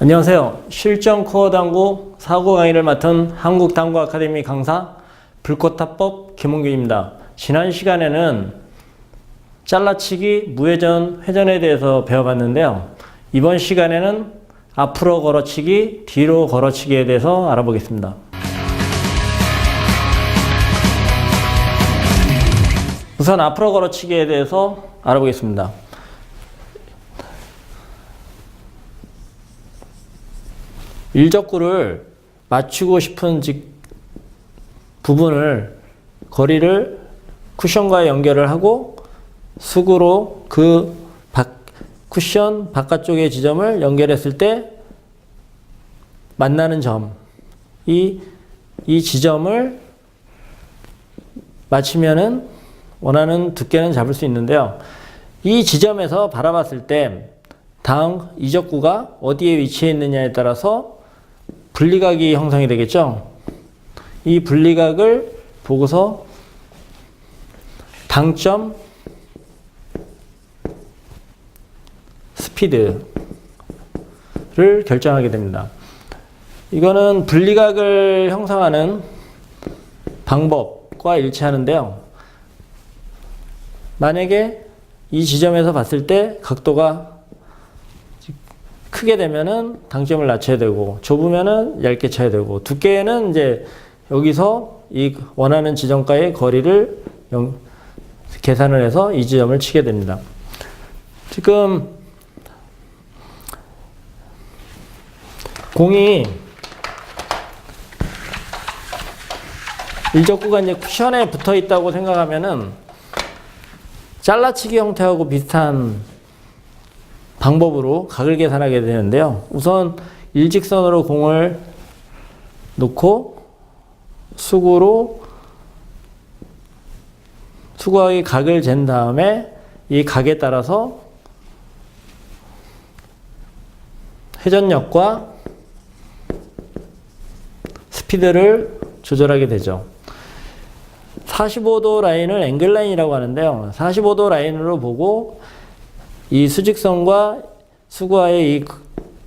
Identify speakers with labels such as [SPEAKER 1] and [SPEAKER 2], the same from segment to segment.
[SPEAKER 1] 안녕하세요. 실전 코어 당구 사고 강의를 맡은 한국당구 아카데미 강사 불꽃탑법 김홍균입니다. 지난 시간에는 잘라치기, 무회전, 회전에 대해서 배워봤는데요. 이번 시간에는 앞으로 걸어치기, 뒤로 걸어치기에 대해서 알아보겠습니다. 우선 앞으로 걸어치기에 대해서 알아보겠습니다. 일적구를 맞추고 싶은 부분을 거리를 쿠션과 연결을 하고 수구로 그 쿠션 바깥쪽의 지점을 연결했을 때 만나는 점, 이 지점을 맞추면은 원하는 두께는 잡을 수 있는데요. 이 지점에서 바라봤을 때 다음 이적구가 어디에 위치해 있느냐에 따라서 분리각이 형성이 되겠죠. 이 분리각을 보고서 당점, 스피드를 결정하게 됩니다. 이거는 분리각을 형성하는 방법과 일치하는데요. 만약에 이 지점에서 봤을 때 각도가 크게 되면은 당점을 낮춰야 되고, 좁으면은 얇게 쳐야 되고, 두께는 이제 여기서 이 원하는 지점과의 거리를 계산을 해서 이 지점을 치게 됩니다. 지금 공이 일적구가 이제 쿠션에 붙어 있다고 생각하면은 잘라치기 형태하고 비슷한 방법으로 각을 계산하게 되는데요. 우선 일직선으로 공을 놓고 수구의 각을 잰 다음에 이 각에 따라서 회전력과 스피드를 조절하게 되죠. 45도 라인을 앵글 라인이라고 하는데요. 45도 라인으로 보고 이 수직선과 수구와의 이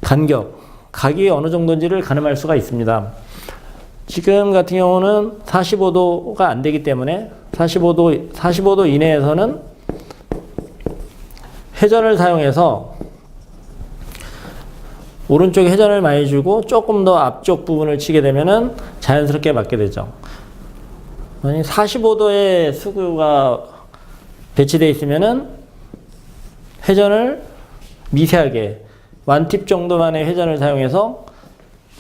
[SPEAKER 1] 간격, 각이 어느 정도인지를 가늠할 수가 있습니다. 지금 같은 경우는 45도가 안 되기 때문에 45도 이내에서는 회전을 사용해서 오른쪽에 회전을 많이 주고 조금 더 앞쪽 부분을 치게 되면은 자연스럽게 맞게 되죠. 만약 45도의 수구가 배치되어 있으면은 회전을 미세하게 완팁 정도만의 회전을 사용해서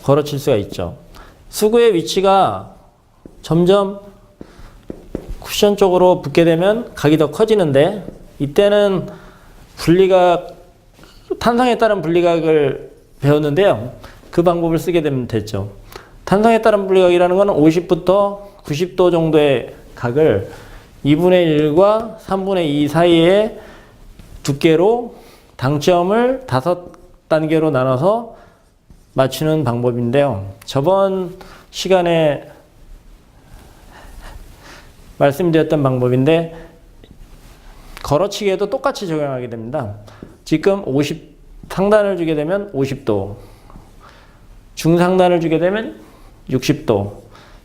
[SPEAKER 1] 걸어칠 수가 있죠. 수구의 위치가 점점 쿠션 쪽으로 붙게 되면 각이 더 커지는데, 이때는 분리각, 탄성에 따른 분리각을 배웠는데요. 그 방법을 쓰게 되면 됐죠. 탄성에 따른 분리각이라는 것은 50부터 90도 정도의 각을 2분의 1과 3분의 2 사이에 두께로 당점을 5단계로 나눠서 맞추는 방법인데요. 저번 시간에 말씀드렸던 방법인데 걸어치기에도 똑같이 적용하게 됩니다. 지금 상단을 주게 되면 50도, 중상단을 주게 되면 60도,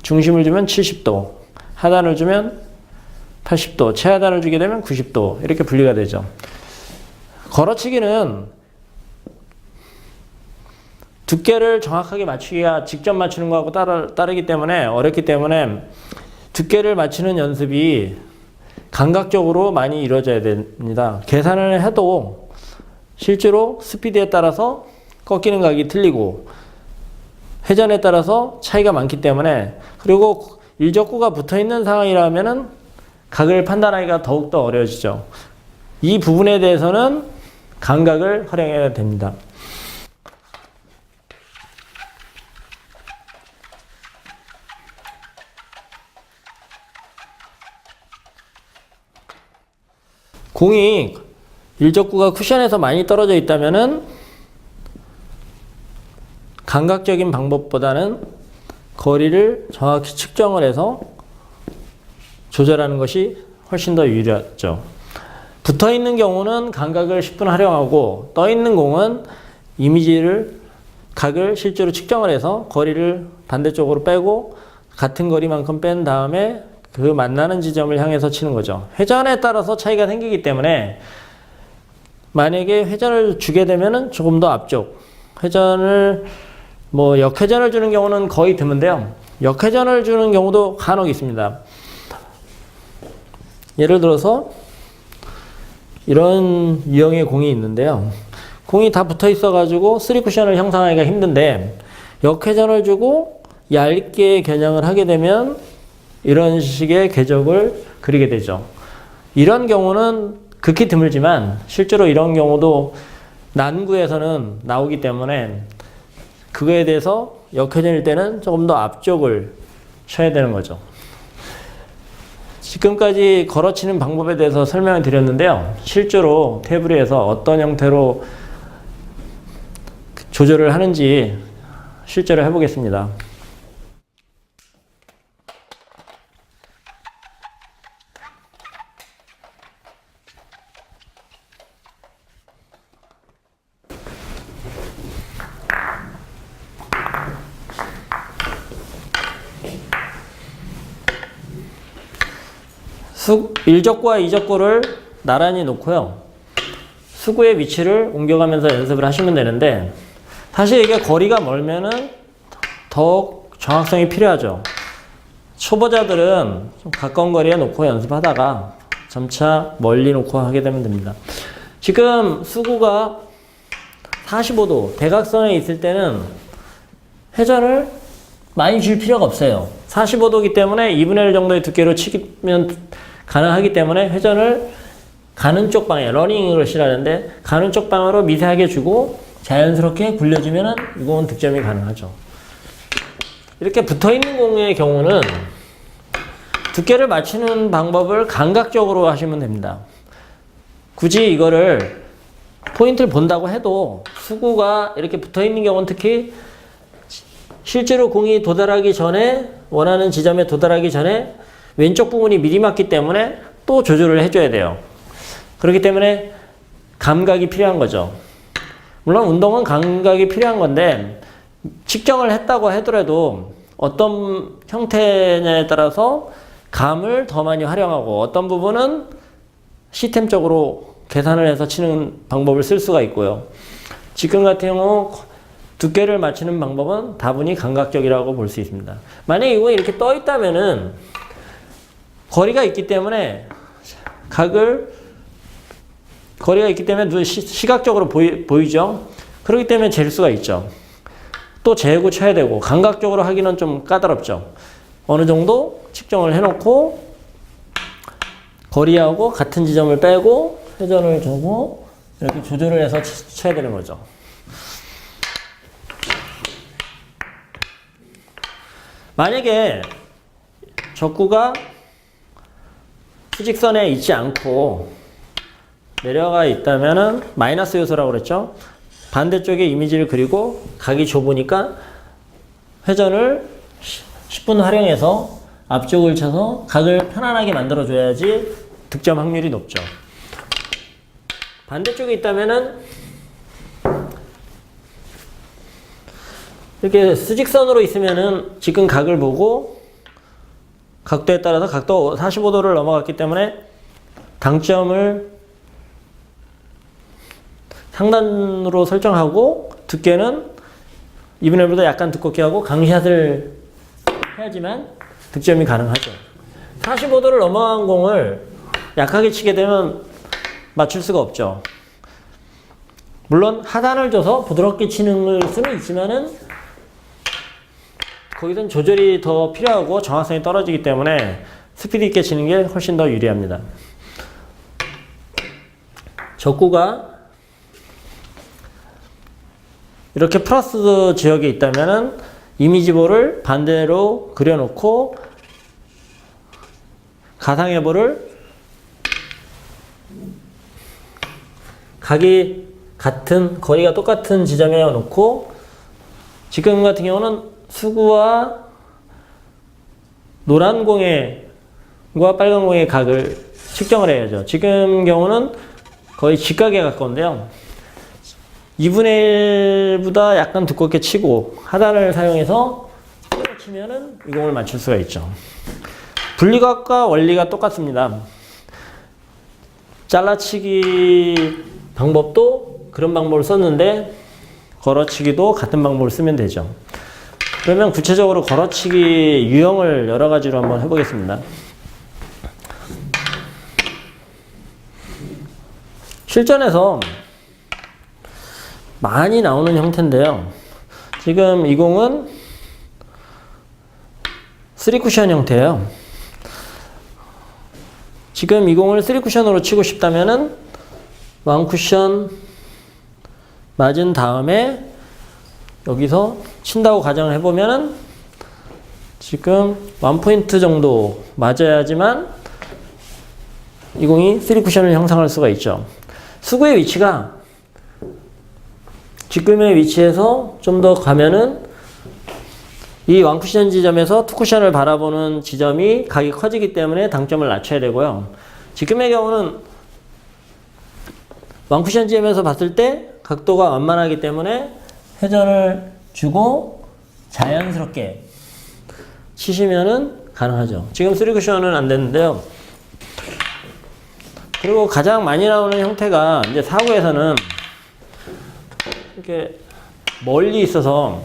[SPEAKER 1] 중심을 주면 70도, 하단을 주면 80도, 최하단을 주게 되면 90도, 이렇게 분리가 되죠. 걸어치기는 두께를 정확하게 맞추기가 직접 맞추는 거하고 다르기 때문에 어렵기 때문에 두께를 맞추는 연습이 감각적으로 많이 이루어져야 됩니다. 계산을 해도 실제로 스피드에 따라서 꺾이는 각이 틀리고 회전에 따라서 차이가 많기 때문에, 그리고 일적구가 붙어있는 상황이라면은 각을 판단하기가 더욱더 어려워지죠. 이 부분에 대해서는 감각을 활용해야 됩니다. 공이 일적구가 쿠션에서 많이 떨어져 있다면은 감각적인 방법보다는 거리를 정확히 측정을 해서 조절하는 것이 훨씬 더 유리하죠. 붙어 있는 경우는 감각을 10분 활용하고, 떠 있는 공은 이미지를 각을 실제로 측정을 해서 거리를 반대쪽으로 빼고 같은 거리만큼 뺀 다음에 그 만나는 지점을 향해서 치는 거죠. 회전에 따라서 차이가 생기기 때문에 만약에 회전을 주게 되면은 조금 더 앞쪽, 회전을 역회전을 주는 경우는 거의 드문데요. 역회전을 주는 경우도 간혹 있습니다. 예를 들어서 이런 유형의 공이 있는데요. 공이 다 붙어 있어 가지고 3쿠션을 형성하기가 힘든데 역회전을 주고 얇게 겨냥을 하게 되면 이런 식의 궤적을 그리게 되죠. 이런 경우는 극히 드물지만 실제로 이런 경우도 난구에서는 나오기 때문에 그거에 대해서 역회전일 때는 조금 더 앞쪽을 쳐야 되는 거죠. 지금까지 걸어치는 방법에 대해서 설명을 드렸는데요. 실제로 테이블에서 어떤 형태로 조절을 하는지 실제로 해보겠습니다. 일적구와 이적구를 나란히 놓고요. 수구의 위치를 옮겨가면서 연습을 하시면 되는데 사실 이게 거리가 멀면은 더욱 정확성이 필요하죠. 초보자들은 좀 가까운 거리에 놓고 연습하다가 점차 멀리 놓고 하게 되면 됩니다. 지금 수구가 45도 대각선에 있을 때는 회전을 많이 줄 필요가 없어요. 45도이기 때문에 2분의 1 정도의 두께로 치면 가능하기 때문에 회전을 가는 쪽 방향, 러닝을 싫어하는데 가는 쪽 방향으로 미세하게 주고 자연스럽게 굴려주면 이 공은 득점이 가능하죠. 이렇게 붙어있는 공의 경우는 두께를 맞추는 방법을 감각적으로 하시면 됩니다. 굳이 이거를 포인트를 본다고 해도 수구가 이렇게 붙어있는 경우는 특히 실제로 공이 도달하기 전에 원하는 지점에 도달하기 전에 왼쪽 부분이 미리 맞기 때문에 또 조절을 해줘야 돼요. 그렇기 때문에 감각이 필요한 거죠. 물론 운동은 감각이 필요한 건데 측정을 했다고 하더라도 어떤 형태냐에 따라서 감을 더 많이 활용하고 어떤 부분은 시스템적으로 계산을 해서 치는 방법을 쓸 수가 있고요. 지금 같은 경우 두께를 맞추는 방법은 다분히 감각적이라고 볼 수 있습니다. 만약에 이거 이렇게 떠 있다면은 거리가 있기 때문에 거리가 있기 때문에 시각적으로 보이죠? 그렇기 때문에 잴 수가 있죠. 또 재고 쳐야 되고 감각적으로 하기는 좀 까다롭죠. 어느 정도 측정을 해놓고 거리하고 같은 지점을 빼고 회전을 주고 이렇게 조절을 해서 쳐야 되는 거죠. 만약에 적구가 수직선에 있지 않고 내려가 있다면은 마이너스 요소라고 그랬죠. 반대쪽에 이미지를 그리고 각이 좁으니까 회전을 10분 활용해서 앞쪽을 쳐서 각을 편안하게 만들어 줘야지 득점 확률이 높죠. 반대쪽에 있다면은 이렇게 수직선으로 있으면은 지금 각을 보고 각도에 따라서 각도 45도를 넘어갔기 때문에 당점을 상단으로 설정하고 두께는 2분의 1보다 약간 두껍게 하고 강샷을 해야지만 득점이 가능하죠. 45도를 넘어간 공을 약하게 치게 되면 맞출 수가 없죠. 물론 하단을 줘서 부드럽게 치는 수는 있지만은 거기선 조절이 더 필요하고 정확성이 떨어지기 때문에 스피드 있게 치는 게 훨씬 더 유리합니다. 적구가 이렇게 플러스 지역에 있다면은 이미지볼을 반대로 그려놓고 가상의 볼을 각이 같은 거리가 똑같은 지점에 놓고 지금 같은 경우는 수구와 노란 공과 빨간 공의 각을 측정을 해야죠. 지금 경우는 거의 직각에 가까운데요. 2분의 1보다 약간 두껍게 치고 하단을 사용해서 치면은 이 공을 맞출 수가 있죠. 분리각과 원리가 똑같습니다. 잘라치기 방법도 그런 방법을 썼는데 걸어치기도 같은 방법을 쓰면 되죠. 그러면 구체적으로 걸어치기 유형을 여러 가지로 한번 해보겠습니다. 실전에서 많이 나오는 형태인데요. 지금 이 공은 3쿠션 형태예요. 지금 이 공을 3쿠션으로 치고 싶다면은 1쿠션 맞은 다음에 여기서 친다고 가정을 해보면은 지금 1포인트 정도 맞아야지만 이 공이 3쿠션을 형성할 수가 있죠. 수구의 위치가 지금의 위치에서 좀 더 가면은 이 1쿠션 지점에서 2쿠션을 바라보는 지점이 각이 커지기 때문에 당점을 낮춰야 되고요. 지금의 경우는 1쿠션 지점에서 봤을 때 각도가 완만하기 때문에 회전을 주고 자연스럽게 치시면은 가능하죠. 지금 3쿠션은 안 되는데요. 그리고 가장 많이 나오는 형태가 이제 4구에서는 이렇게 멀리 있어서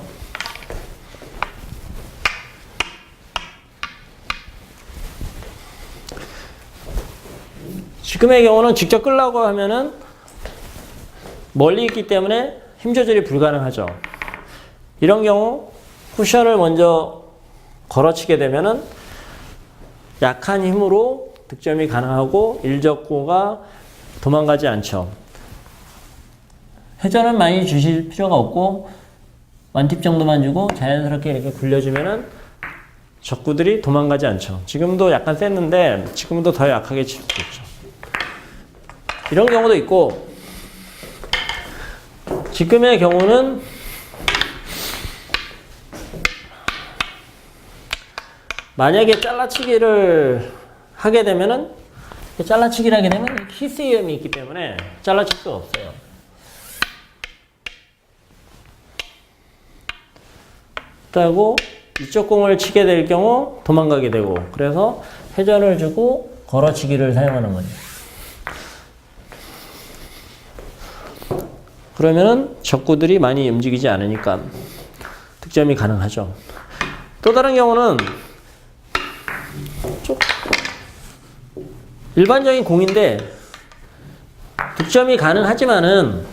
[SPEAKER 1] 지금의 경우는 직접 끌려고 하면은 멀리 있기 때문에 힘 조절이 불가능하죠. 이런 경우 쿠션을 먼저 걸어치게 되면은 약한 힘으로 득점이 가능하고 일적구가 도망가지 않죠. 회전은 많이 주실 필요가 없고 원팁 정도만 주고 자연스럽게 이렇게 굴려주면은 적구들이 도망가지 않죠. 지금도 약간 셌는데 지금도 더 약하게 칠 수 있죠. 이런 경우도 있고 지금의 경우는 만약에 잘라치기를 하게 되면은 잘라치기를 하게 되면 히스 위험이 있기 때문에 잘라칠 수가 없어요. 그리고 이쪽 공을 치게 될 경우 도망가게 되고 그래서 회전을 주고 걸어치기를 사용하는 거죠. 그러면은 적구들이 많이 움직이지 않으니까 득점이 가능하죠. 또 다른 경우는 일반적인 공인데 득점이 가능하지만은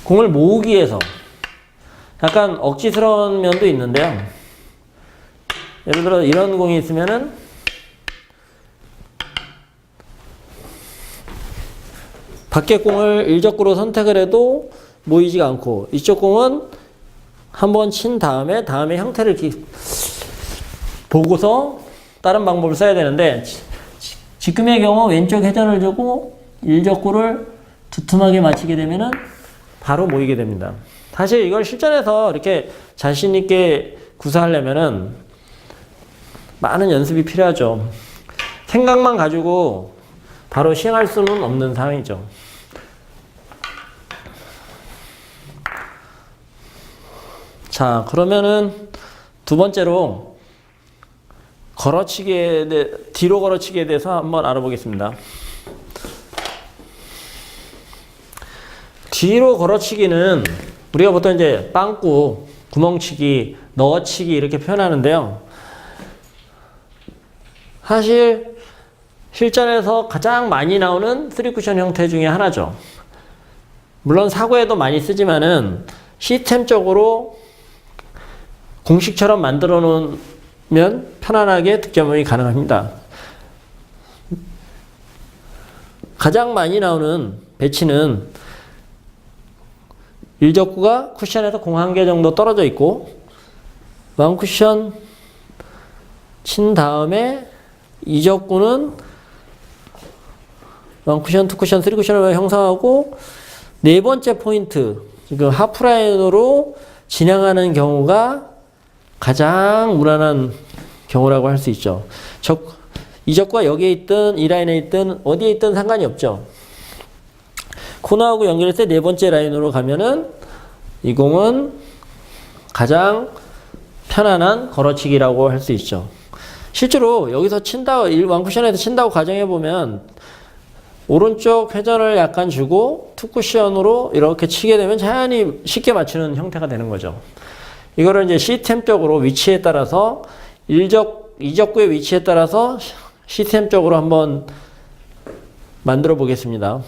[SPEAKER 1] 공을 모으기 위해서 약간 억지스러운 면도 있는데요. 예를 들어 이런 공이 있으면은 밖에 공을 일적구로 선택을 해도 모이지가 않고 이쪽 공은 한번 친 다음에 형태를 이렇게 보고서 다른 방법을 써야 되는데 지금의 경우 왼쪽 회전을 주고 일적구를 두툼하게 맞추게 되면은 바로 모이게 됩니다. 사실 이걸 실전에서 이렇게 자신 있게 구사하려면은 많은 연습이 필요하죠. 생각만 가지고 바로 시행할 수는 없는 상황이죠. 자, 그러면은 두 번째로 뒤로 걸어치기에 대해서 한번 알아보겠습니다. 뒤로 걸어치기는 우리가 보통 이제 빵꾸, 구멍치기, 넣어치기 이렇게 표현하는데요. 사실 실전에서 가장 많이 나오는 3쿠션 형태 중에 하나죠. 물론 사구에도 많이 쓰지만은 시스템적으로 공식처럼 만들어 놓으면 편안하게 득점이 가능합니다. 가장 많이 나오는 배치는 일적구가 쿠션에서 공 한 개 정도 떨어져 있고 1쿠션 친 다음에 이적구는 1쿠션, 2쿠션, 3쿠션을 형성하고 네 번째 포인트 지금 하프라인으로 진행하는 경우가 가장 무난한 경우라고 할 수 있죠. 이적구가 여기에 있든 이 라인에 있든 어디에 있든 상관이 없죠. 코너하고 연결했을 때 네 번째 라인으로 가면은 이 공은 가장 편안한 걸어치기라고 할 수 있죠. 실제로 여기서 친다, 원쿠션에서 친다고 가정해보면 오른쪽 회전을 약간 주고 투쿠션으로 이렇게 치게 되면 자연히 쉽게 맞추는 형태가 되는 거죠. 이거를 이제 시스템적으로 위치에 따라서 이적구의 위치에 따라서 시스템적으로 한번 만들어 보겠습니다.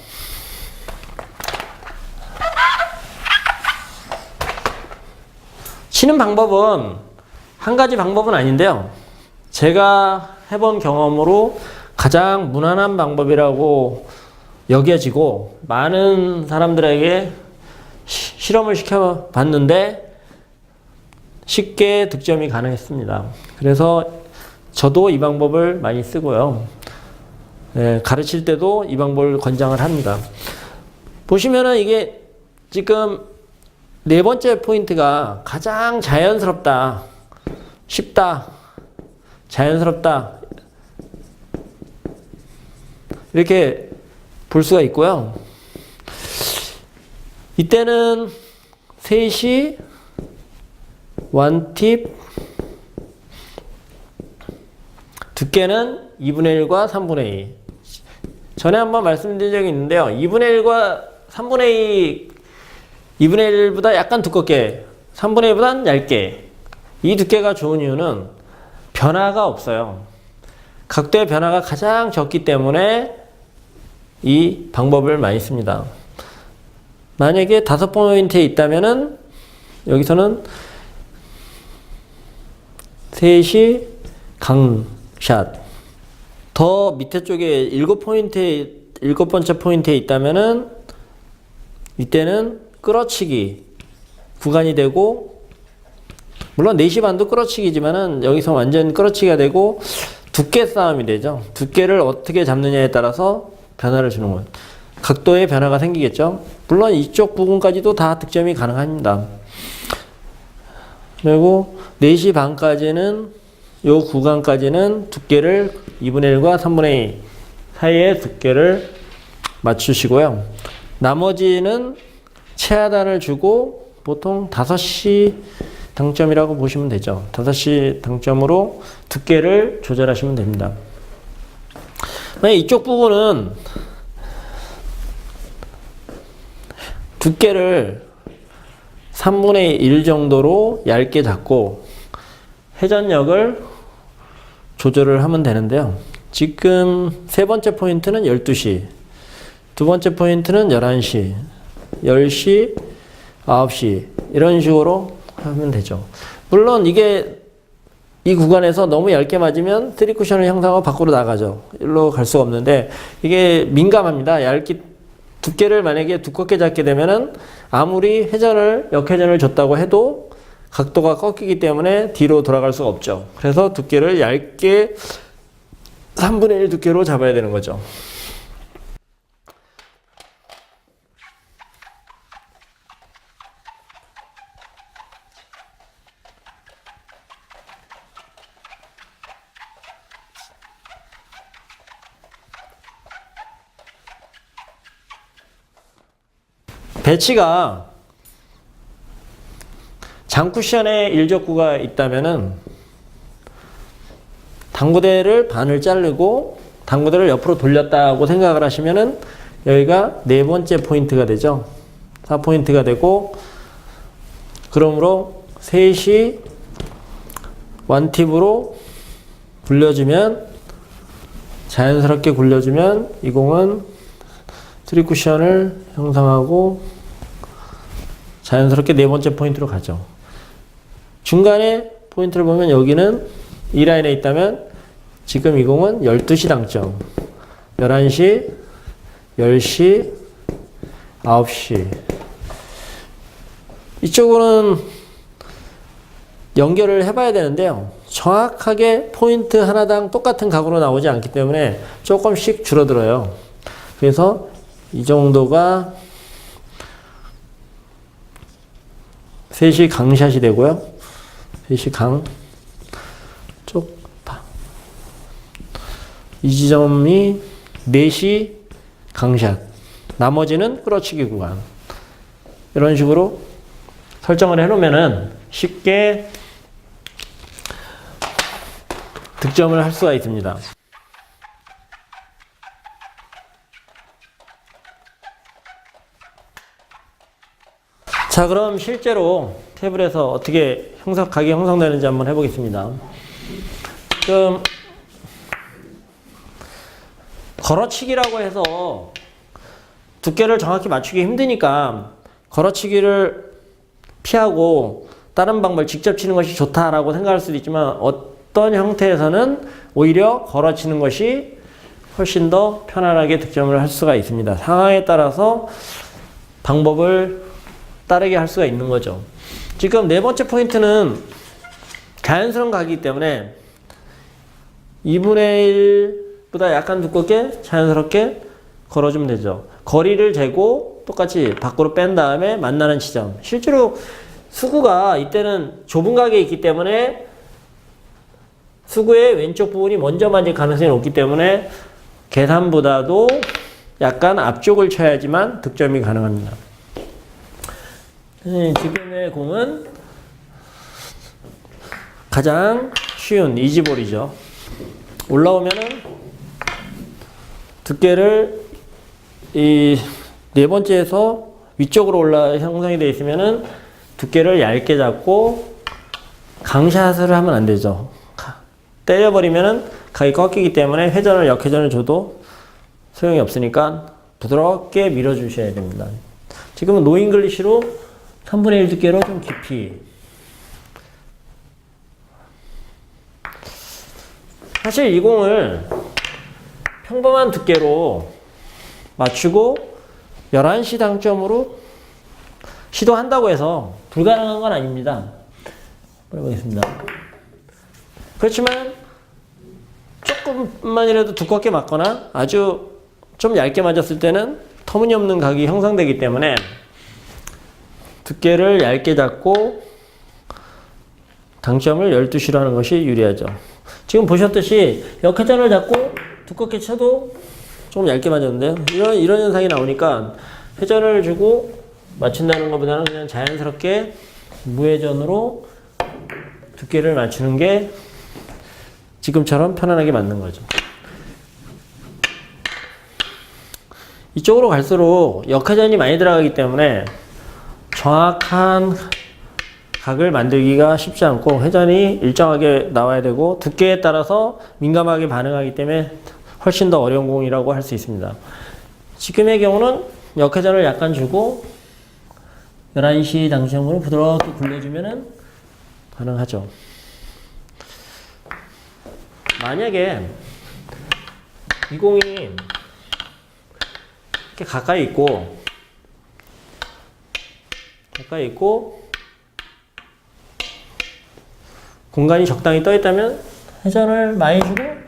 [SPEAKER 1] 치는 방법은 한 가지 방법은 아닌데요. 제가 해본 경험으로 가장 무난한 방법이라고 여겨지고 많은 사람들에게 실험을 시켜봤는데 쉽게 득점이 가능했습니다. 그래서 저도 이 방법을 많이 쓰고요. 가르칠 때도 이 방법을 권장을 합니다. 보시면은 이게 지금 네 번째 포인트가 가장 자연스럽다, 쉽다, 자연스럽다 이렇게 볼 수가 있고요. 이때는 셋이 원팁 두께는 2분의 1과 3분의 2. 전에 한번 말씀드린 적이 있는데요. 2분의 1과 3분의 2분의 1보다 약간 두껍게, 3분의 1보다는 얇게. 이 두께가 좋은 이유는 변화가 없어요. 각도의 변화가 가장 적기 때문에 이 방법을 많이 씁니다. 만약에 5포인트에 있다면은 여기서는 셋이 강샷. 더 밑에 쪽에 7번째 포인트에 있다면은 이때는 끌어치기 구간이 되고, 물론 4시 반도 끌어치기지만은 여기서 완전 끌어치기가 되고 두께 싸움이 되죠. 두께를 어떻게 잡느냐에 따라서 변화를 주는 거예요. 각도의 변화가 생기겠죠. 물론 이쪽 부분까지도 다 득점이 가능합니다. 그리고 4시 반까지는 요 구간까지는 두께를 2분의 1과 3분의 2 사이의 두께를 맞추시고요. 나머지는 최하단을 주고 보통 5시 당점이라고 보시면 되죠. 5시 당점으로 두께를 조절하시면 됩니다. 만약 이쪽 부분은 두께를 3분의 1 정도로 얇게 잡고 회전력을 조절을 하면 되는데요. 지금 세 번째 포인트는 12시, 두 번째 포인트는 11시, 10시, 9시 이런 식으로 하면 되죠. 물론 이게 이 구간에서 너무 얇게 맞으면 3쿠션을 형성하고 밖으로 나가죠. 일로 갈 수가 없는데 이게 민감합니다. 두께를 만약에 두껍게 잡게 되면은 아무리 역회전을 줬다고 해도 각도가 꺾이기 때문에 뒤로 돌아갈 수가 없죠. 그래서 두께를 얇게 3분의 1 두께로 잡아야 되는 거죠. 배치가 장쿠션에 일적구가 있다면은 당구대를 반을 자르고 당구대를 옆으로 돌렸다고 생각을 하시면은 여기가 네 번째 포인트가 되죠. 4포인트가 되고, 그러므로 셋이 원팁으로 굴려주면, 자연스럽게 굴려주면 이 공은 3쿠션을 형성하고 자연스럽게 네 번째 포인트로 가죠. 중간에 포인트를 보면 여기는 이 라인에 있다면 지금 이 공은 12시 당점, 11시, 10시, 9시 이쪽으로는 연결을 해봐야 되는데요. 정확하게 포인트 하나당 똑같은 각으로 나오지 않기 때문에 조금씩 줄어들어요. 그래서 이 정도가 3시 강샷이 되고요. 3시 강. 이 지점이 4시 강샷. 나머지는 끌어치기 구간. 이런 식으로 설정을 해놓으면은 쉽게 득점을 할 수가 있습니다. 자, 그럼 실제로 테이블에서 어떻게 각이 형성되는지 한번 해보겠습니다. 지금 걸어치기라고 해서 두께를 정확히 맞추기 힘드니까 걸어치기를 피하고 다른 방법을 직접 치는 것이 좋다라고 생각할 수도 있지만 어떤 형태에서는 오히려 걸어치는 것이 훨씬 더 편안하게 득점을 할 수가 있습니다. 상황에 따라서 방법을 따르게 할 수가 있는 거죠. 지금 네 번째 포인트는 자연스러운 각이기 때문에 2분의 1보다 약간 두껍게 자연스럽게 걸어주면 되죠. 거리를 재고 똑같이 밖으로 뺀 다음에 만나는 지점. 실제로 수구가 이때는 좁은 각에 있기 때문에 수구의 왼쪽 부분이 먼저 맞을 가능성이 높기 때문에 계산보다도 약간 앞쪽을 쳐야지만 득점이 가능합니다. 지금의 공은 가장 쉬운 이지볼이죠. 올라오면은 두께를 이 네 번째에서 위쪽으로 형성이 되어 있으면은 두께를 얇게 잡고 강샷을 하면 안 되죠. 때려버리면은 각이 꺾이기 때문에 회전을 역회전을 줘도 소용이 없으니까 부드럽게 밀어주셔야 됩니다. 지금은 노잉글리시로 3분의 1 두께로 좀 깊이. 사실 이 공을 평범한 두께로 맞추고 11시 당점으로 시도한다고 해서 불가능한 건 아닙니다. 해보겠습니다. 그렇지만 조금만이라도 두껍게 맞거나 아주 좀 얇게 맞았을 때는 터무니없는 각이 형성되기 때문에 두께를 얇게 잡고 당점을 12시로 하는 것이 유리하죠. 지금 보셨듯이 역회전을 잡고 두껍게 쳐도 조금 얇게 맞았는데요. 이런 현상이 나오니까 회전을 주고 맞춘다는 것보다는 그냥 자연스럽게 무회전으로 두께를 맞추는 게 지금처럼 편안하게 맞는 거죠. 이쪽으로 갈수록 역회전이 많이 들어가기 때문에 정확한 각을 만들기가 쉽지 않고 회전이 일정하게 나와야 되고 두께에 따라서 민감하게 반응하기 때문에 훨씬 더 어려운 공이라고 할 수 있습니다. 지금의 경우는 역회전을 약간 주고 11시 당점으로 부드럽게 굴려주면 가능하죠. 만약에 이 공이 이렇게 가까이 있고 공간이 적당히 떠 있다면 회전을 많이 주고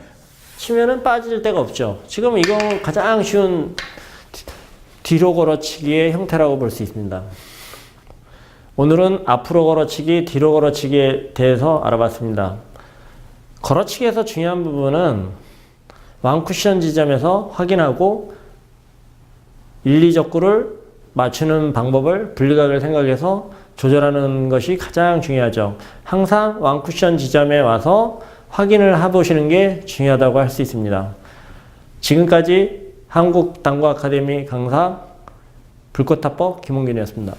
[SPEAKER 1] 치면은 빠질 데가 없죠. 지금 이건 가장 쉬운 뒤로 걸어치기의 형태라고 볼 수 있습니다. 오늘은 앞으로 걸어치기, 뒤로 걸어치기에 대해서 알아봤습니다. 걸어치기에서 중요한 부분은 완쿠션 지점에서 확인하고 1, 2적구를 맞추는 방법을 분리각을 생각해서 조절하는 것이 가장 중요하죠. 항상 완쿠션 지점에 와서 확인을 해보시는 게 중요하다고 할 수 있습니다. 지금까지 한국당구 아카데미 강사 불꽃타법 김홍균이었습니다.